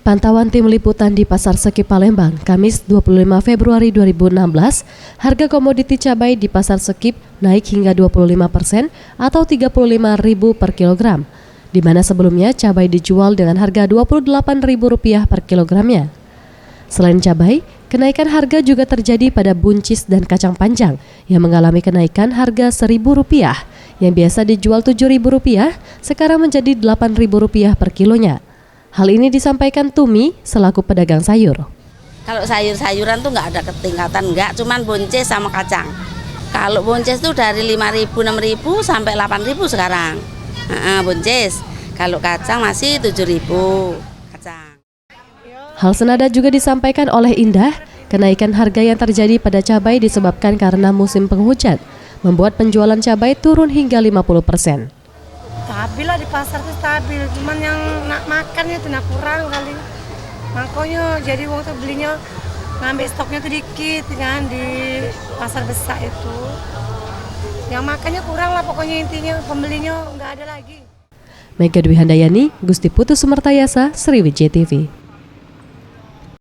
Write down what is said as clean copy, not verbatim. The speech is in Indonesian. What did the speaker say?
Pantauan tim liputan di Pasar Seki Palembang, Kamis 25 Februari 2016, harga komoditi cabai di Pasar Sekip naik hingga 25% atau Rp35.000 per kilogram, di mana sebelumnya cabai dijual dengan harga Rp28.000 per kilogramnya. Selain cabai, kenaikan harga juga terjadi pada buncis dan kacang panjang yang mengalami kenaikan harga Rp1.000, yang biasa dijual Rp7.000, sekarang menjadi Rp8.000 per kilonya. Hal ini disampaikan Tumi selaku pedagang sayur. Kalau sayur-sayuran tuh nggak ada ketingkatan, nggak, cuman buncis sama kacang. Kalau buncis tuh dari 5.000, 6.000 sampai 8.000 sekarang. Buncis. Kalau kacang masih 7.000 kacang. Hal senada juga disampaikan oleh Indah. Kenaikan harga yang terjadi pada cabai disebabkan karena musim penghujan, membuat penjualan cabai turun hingga 50%. Stabil lah di pasar tuh stabil, cuman yang nak makannya tuh kurang kali. Makanya jadi uang tuh belinya ngambil stoknya tuh dikit kan di pasar besar itu. Yang makannya kurang lah pokoknya, intinya pembelinya nggak ada lagi. Mega Dwi Handayani, Gusti Putu Sumertayasa, Sriwijaya TV.